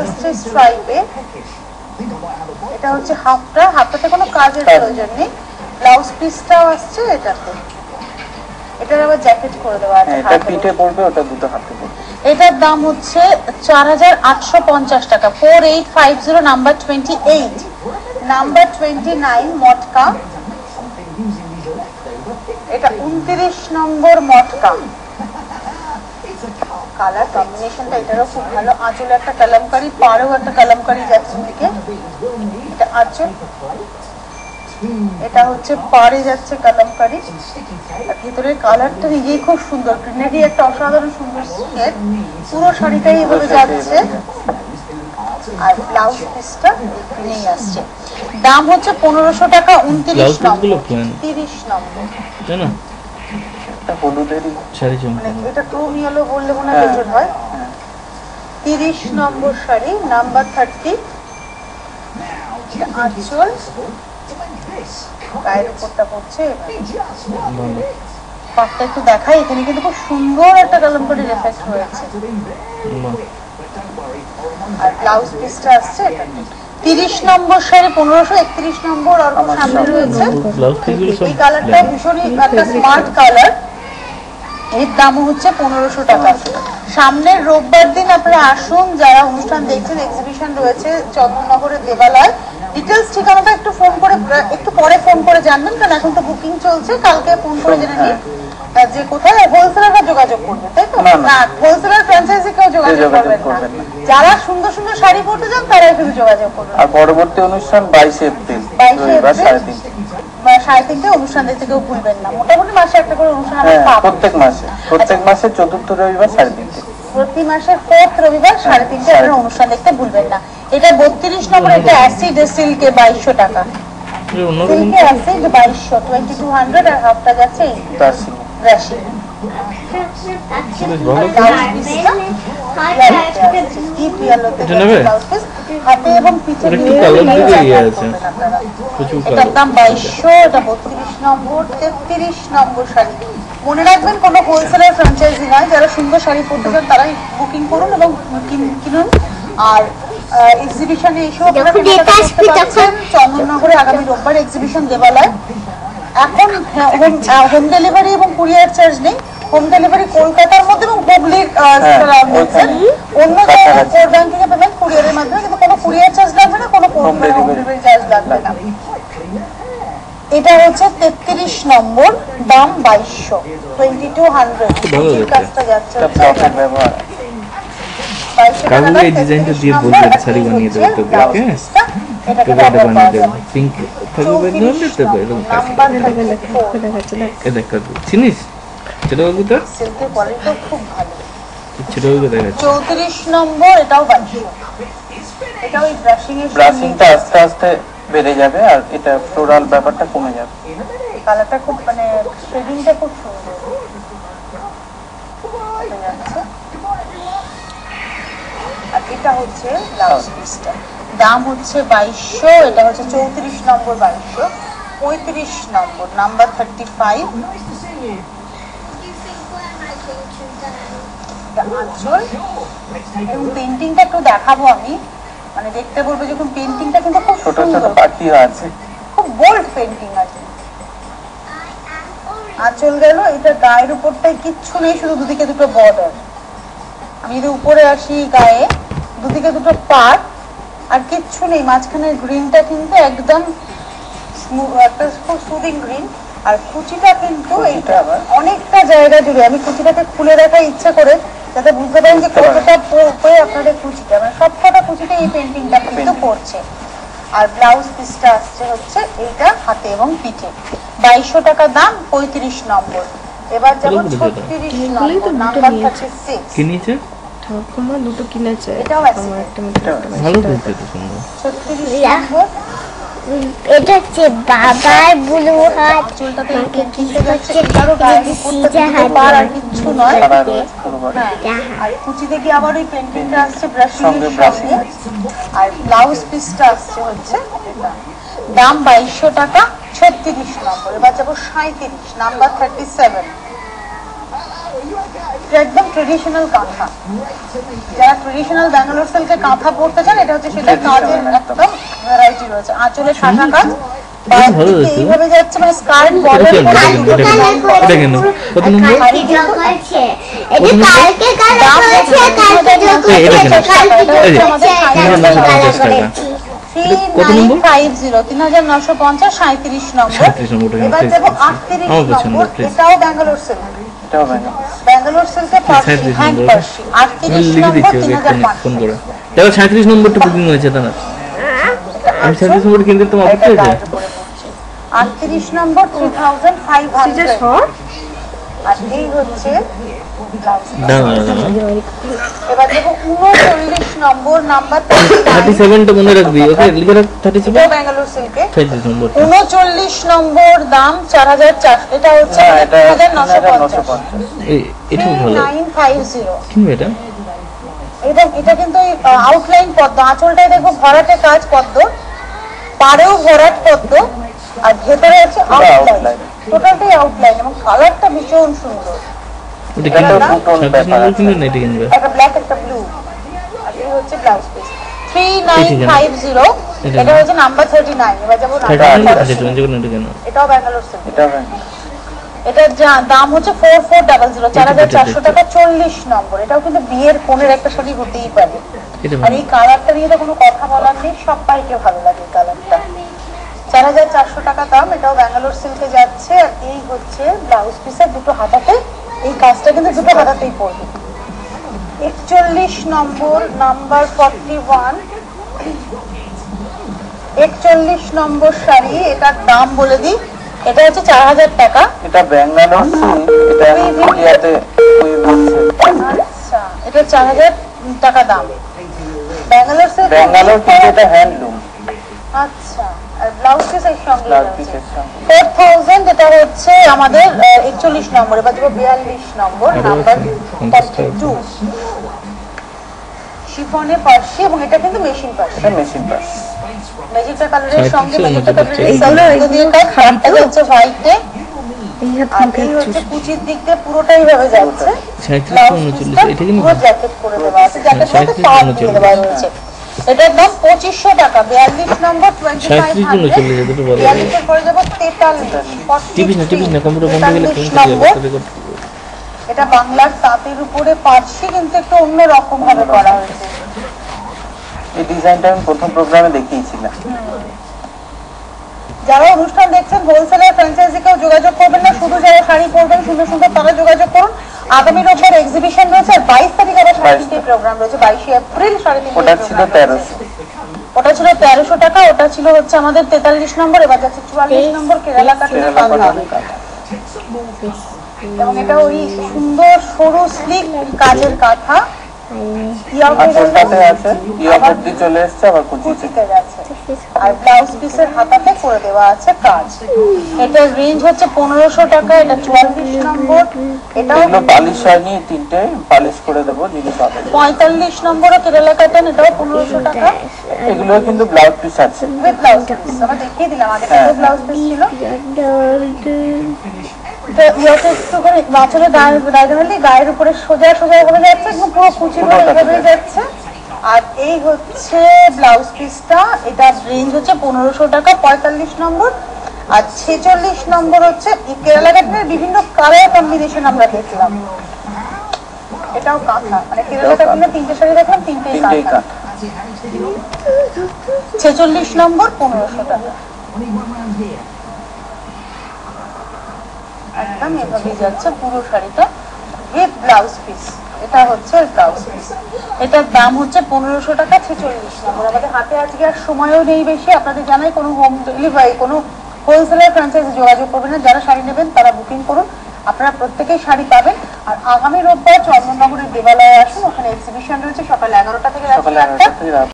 আসছে স্ট্রাইপে, এটা হচ্ছে হাফটাতে কোনো কাজের প্রয়োজন নেই। ব্লাউজ পিসটাও আসছে এটাতে, এটার আবার জ্যাকেট করে দেওয়া আছে। এটা পিঠে পড়বে, ওটা দুটো হাতে পড়বে। এটার দাম হচ্ছে 4850 টাকা। 4850 নাম্বার 28, নাম্বার 29 মটকা। এটা 29 নম্বর মটকা। কালার কম্বিনেশনটা এটারও খুব ভালো। আঁচলে একটা কালামকারি, পাড়েও একটা কালামকারি যাচ্ছে দিকে। এটা আঁচল, এটা হচ্ছে পাড়ে যাচ্ছে কালামকারি। আর ভিতরের কালারটা নিজেই খুব সুন্দর, গ্রিনারি একটা অসাধারণ সুন্দর শেড। পুরো শাড়িটাই এভাবে যাচ্ছে। আর ব্লাউজ পিসটা এখানেই আসছে। দাম হচ্ছে 1500 টাকা। 29 নম্বর, 30 নম্বর। জানো একটা হলুদেরই শাড়ি মানে এটা ক্রোম ইয়েলো বললে মনে হয় বেটার হয়। 30 নম্বর শাড়ি, নাম্বার 30। আঁচল, গায়ের উপরটা পড়ছে। পাটটা একটু দেখাই, এখানে কিন্তু খুব সুন্দর একটা কালামকারী এফেক্ট হয়েছে। আর ব্লাউজ পিসটা আসছে এটা। 30 নম্বর শাড়ি 1500। 31 নম্বর আর সামনে রয়েছে। এই কালারটা ভীষণই একটা স্মার্ট কালার। এর দামও হচ্ছে 1500 টাকা। সামনের রোববার দিন আপনারা আসুন, যারা অনুষ্ঠান দেখছেন। এক্সিবিশন রয়েছে চন্দননগরের দেবালয়। ডিটেলস ঠিকানাটা একটু পরে ফোন করে জানবেন, কারণ এখন তো বুকিং চলছে। কালকে ফোন করে জেনে নিন যে কোথায়। হোলসেলাররা যোগাযোগ করবে, তাই তো? না, হোলসেলার ফ্র্যাঞ্চাইজি কেউ যোগাযোগ করবেন না। যারা সুন্দর সুন্দর শাড়ি পরতে চান তারাই শুধু যোগাযোগ করবেন। আর পরবর্তী অনুষ্ঠান 22 এপ্রিল 3:30 অনুষ্ঠান দেখতে কেউ ভুলবেন না। মোটামুটি মাসে একটা করে অনুষ্ঠান আমরা পাবো। প্রত্যেক মাসে চতুর্থ রবিবার 3:30। প্রতি মাসের 4th রবিবার 3:30 আপনারা অনুষ্ঠান দেখতে ভুলবেন না। এটা 32 নম্বর। এটা অ্যাসিড সিল্কে 2200 টাকা। সিল্কে অ্যাসিড 2200, 2200। আর হাফটা যাচ্ছে রাশি। হাতে এবং পিঠে এটার দাম 2200। এটা 32 নম্বর। 33 নম্বর শাড়ি। মনে রাখবেন, কোনো হোলসেলার ফ্র্যাঞ্চাইজি নয়। যারা সুন্দর শাড়ি পরতে চান তারাই বুকিং করুন এবং কিনুন। আর এক্সিবিশনে এসেও চন্দননগরে আগামী রোববার এক্সিবিশন দেবালয়। এখন হোম ডেলিভারি এবং কুরিয়ার চার্জ নেই। হোম ডেলিভারি কলকাতার মধ্যে এবং হুগলির অন্য জায়গায় কোর ব্যাংক থেকে পেমেন্ট কুরিয়ারের মাধ্যমে, কিন্তু কোনো কুরিয়ার চার্জ লাগবে না, কোনো হোম ডেলিভারি চার্জ লাগবে না। এটা হচ্ছে 33 নম্বর, দাম 2200, 2200। কাজটা যাচ্ছে কালকে এই ডিজাইনটা দিয়ে বলবেন শাড়ি বানিয়ে দেবে তোকে। ওকে, এটা বানিয়ে দেব। পিঙ্ক থাকবে ধরলে তো এরকম এটা দেখা চিনিস ছোট বাবু? তো সিল্কের কোয়ালিটি খুব ভালো। ছোট বাবু দেখা 34 নম্বর। এটাও 2200। এটাও এই ব্রাশিংটা আস্তে আস্তে বেড়ে যাবে, আর এটা ফ্লোরাল ব্যাপারটা কমে যাবে। কালারটা খুব মানে শেডিংটা খুব সুন্দর। আর এটা হচ্ছে ব্লাউজ পিসটা। দাম হচ্ছে 2200। এটা হচ্ছে 34 নম্বর 2200। 35 নম্বর, নাম্বার 35। এবং পেন্টিংটা একটু দেখাবো আমি, মানে দেখতে বলবো যখন পেন্টিংটা কিন্তু খুব সুন্দর, খুব বোল্ড পেন্টিং আছে। আঁচল গেল, এটা গায়ের উপরটাই কিচ্ছু নেই, শুধু দুদিকে দুটো বর্ডার। আমি যদি উপরে আসি, গায়ে দুদিকে দুটো পার, আর কিচ্ছু নেই। মাঝখানের গ্রিনটা কিন্তু একদম একটা খুব সুদিং গ্রিন। আর কুচিটা কিন্তু এইটা আবার অনেকটা জায়গা জুড়ে। আমি কুচিটাকে খুলে রাখার ইচ্ছা করে, যাতে বুঝতে পারেন যে কতটা পরে আপনাদের কুচিটা, মানে সবকটা কুচিতে এই পেন্টিংটা কিন্তু করছে। আর ব্লাউজ পিসটা আসছে হচ্ছে এইটা হাতে এবং পিঠে। 2200 টাকা দাম। 35 নম্বর। এবার যাবো 36 নম্বর, নাম্বার 36। কিনেছে ঠাকুমা দুটো কিনেছে। এটাও আছে ভালো দেখতে তো সুন্দর। 36 নম্বর। এটা হচ্ছে বাবার ব্লু হাত। চুলটাতে পেন্টিংটা যাচ্ছে, কারো গায়ে করতে পার আর কিচ্ছু নয়। আর কুচিতে কি আবার ওই পেন্টিংটা আসছে ব্রাশিং এর সঙ্গে। আর ব্লাউজ পিসটা আসছে হচ্ছে এটা। দাম 2200 টাকা। 36 নম্বর। এবার যাবো 37, নাম্বার 37। এটা একদম ট্রেডিশনাল কাঁথা। যারা ট্রেডিশনাল ব্যাঙ্গালোর সিল্কে কাঁথা পরতে চান, এটা হচ্ছে সেটা কাজের একদম ভ্যারাইটি রয়েছে। আঁচলে সাদা কাজ, এইভাবে যাচ্ছে, মানে স্কার্ট বর্ডার এটা কেন কত নম্বর? কত নম্বর? 3950 37 নম্বর। 37 নম্বরটা কেন? এবার যাবো 38 আমার পছন্দ, নম্বর, please। এটাও ব্যাঙ্গালোর সিল্ক। এটাও ব্যাঙ্গালোর। ব্যাঙ্গালোর সিল্কে পার্সি, 37 হ্যান্ড নম্বর। পার্সি। আমি 38 লিখে নম্বর দিচ্ছি ওকে এক্ষুনি ফোন 3500। করে। দেখো 37 নম্বরটা বুকিং হয়েছে তা না? আমি 37 নম্বর কিনতে তোমার এটা অপেক্ষা হয়েছে? গায়ের উপরে পড়ছে। 38 নম্বর 3500। আর এই হচ্ছে ব্লাউজ। না না না না। এবার দেখো 39 নম্বর, নাম্বার 37 টা মনে রাখবি, ওকে লিখে রাখ। 37 এটাও ব্যাঙ্গালোর সিল্কে। 37 নম্বর। 39 নম্বর দাম 4400। এটা হচ্ছে হ্যাঁ, এটা 3950। এটা ভালো 3950। কিনবে এটা? এটা কিন্তু আউটলাইন পদ্ম, আঁচলটাই দেখো ভরাটে কাজ পদ্ম, পাড়েও ভরাট পদ্ম, আর ভেতরে হচ্ছে আউটলাইন, টোটালটাই আউটলাইন, এবং কালারটা ভীষণ সুন্দর। ওটা কিনবে? এটাও two tone 37 নম্বর ব্যাপার কিনবে না এটা কিনবে? একটা ব্ল্যাক একটা ব্লু, আর এই হচ্ছে ব্লাউজ পিস 3950। এটা হচ্ছে নাম্বার 39। এবার যাবো নাম্বার 39 আছে 40। তুমি যখন এটা কেন? এটাও ব্যাঙ্গালোর সিল্ক। এটাও ব্যাঙ্গালোর। এটার দাম হচ্ছে 4400, 4400 টাকা। 40 নম্বর, এটাও কিন্তু বিয়ের কোণের একটা শাড়ি হতেই পারে। এটা আর ভালো। এই কালারটা নিয়ে তো কোনো কথা বলার নেই, সবাইকে ভালো লাগে এই কালারটা। 4400 টাকা দাম, এটাও ব্যাঙ্গালোর সিল্কে যাচ্ছে। আর এই হচ্ছে ব্লাউজ পিসের দুটো হাতাতে, এই কাজটা কিন্তু দুটো হাতাতেই পড়বে। 41 নম্বর, নাম্বার 41। 41 নম্বর শাড়ি, এটার দাম বলে দিই, এটা হচ্ছে 4000 টাকা। এটা ব্যাঙ্গালোর সিল্ক, এটা ইন্ডিয়াতে ওই বলছে। আচ্ছা, এটা 4000 টাকা দাম। ব্যাঙ্গালোর সিল্ক, ব্যাঙ্গালোর কিন্তু এটা হ্যান্ডলুম। আচ্ছা, আর ব্লাউজ পিস এর সঙ্গে ব্লাউজ আছে। পিসের সঙ্গে। 4000, এটা হচ্ছে আমাদের 41 নম্বর। এবার দেবো 42 নম্বর, নাম্বার 42। শিফনে পার্সি, এবং এটা কিন্তু মেশিন পার্সি। এটা মেশিন পার্স। ম্যাজেন্টা কালারের সঙ্গে 36 ম্যাজেন্টা কালারের এই সাইড দিয়ে কাজ, হাতটা হচ্ছে হোয়াইটে, এই হাত আর মুখে এই হচ্ছে কুচির দিক দিয়ে পুরোটাই ভাবে যাচ্ছে। 37 ব্লাউজ 39 পিসটা এটা কিনবে? পুরো জ্যাকেট করে দেওয়া আছে, জ্যাকেট মধ্যে 37 পাট 39 দিয়ে দেওয়া রয়েছে। এটার দাম 2500 টাকা। 42 নম্বর 37 2500। 39 দুটো বলো। 42 এর পরে যাবো 43। টিপিস না কম্পিউটার বন্ধ গেলে 43 ফোন নম্বর। করে এটা বাংলার তাঁতের উপরে পার্সি, কিন্তু একটু অন্য রকম ভাবে করা হয়েছে। এই ডিজাইনটা আমি প্রথম প্রোগ্রামে দেখিয়েছিলাম। যারা অনুষ্ঠান দেখছেন, হোলসেলার ফ্র্যাঞ্চাইজিকেও যোগাযোগ করবেন না, শুধু যারা শাড়ি পরবেন সুন্দর সুন্দর তারা যোগাযোগ করুন। আগামী রোববার এক্সিবিশন রয়েছে, আর 22 তারিখ আবার 3:30 প্রোগ্রাম রয়েছে। 22 এপ্রিল 3:30 ওটা ছিল 1300। ওটা ছিল 1300 টাকা। ওটা ছিল হচ্ছে আমাদের 43 নম্বর। এবার যাচ্ছে 44 নম্বর, কেরালা কাটিং কাঁথা। এবং এটা ওই সুন্দর সরু স্লিক কাজের কাঁথা, আঁচলটাতে আছে, ইয়া অবধি চলে এসছে, আবার কুচিতে। কুচিতে যাচ্ছে, আর ব্লাউজ পিসের হাতাতে করে দেওয়া আছে কাজ। এটার রেঞ্জ হচ্ছে 1500 টাকা। এটা 44 নম্বর। এটাও এগুলো পালিশ হয়নি, তিনটে পালিশ করে দেবো জিনিস হবে। 45 নম্বরও কেরালা কাটন, এটাও 1500 টাকা। এগুলো কিন্তু ব্লাউজ পিস আছে। উইথ ব্লাউজ পিস আমরা দেখিয়ে দিলাম, আগে থেকে ব্লাউজ পিস ছিল। তো ইয়াতে একটু করে বাছরে ডায়াগোনালি গায়ের উপরে সোজা সোজা ভাবে যাচ্ছে, একদম পুরো কুচি করে এইভাবেই যাচ্ছে। আর এই হচ্ছে ব্লাউজ পিসটা, এটার রেঞ্জ হচ্ছে 1500 টাকা। 45 নম্বর। আর 46 নম্বর হচ্ছে কেরালা কাটনের বিভিন্ন কালার কম্বিনেশন আমরা দেখলাম। এটাও কাঁথা, মানে কেরালা কাটনের 3টে শাড়ি দেখলাম, 3টেই তিনটেই কাঁথা। কাট। 46 নম্বর 1500 টাকা। একদম এভাবেই যাচ্ছে পুরো শাড়িটা উইথ ব্লাউজ পিস। এটা হচ্ছে ব্লাউজ পিস, এটার দাম হচ্ছে 1500 টাকা। 46 নম্বর। আমাদের হাতে আজকে আর সময়ও নেই বেশি, আপনাদের জানাই কোনো হোম ডেলিভারি, কোনো হোলসেলার ফ্র্যাঞ্চাইজি যোগাযোগ করবেন না। যারা শাড়ি নেবেন তারা বুকিং করুন, আপনারা প্রত্যেকেই শাড়ি পাবেন। আর আগামী রোববার চন্দননগরের দেবালয়ে আসুন, ওখানে এক্সিবিশন রয়েছে সকাল 11টা থেকে রাত সকাল 8টা। 11টা থেকে রাত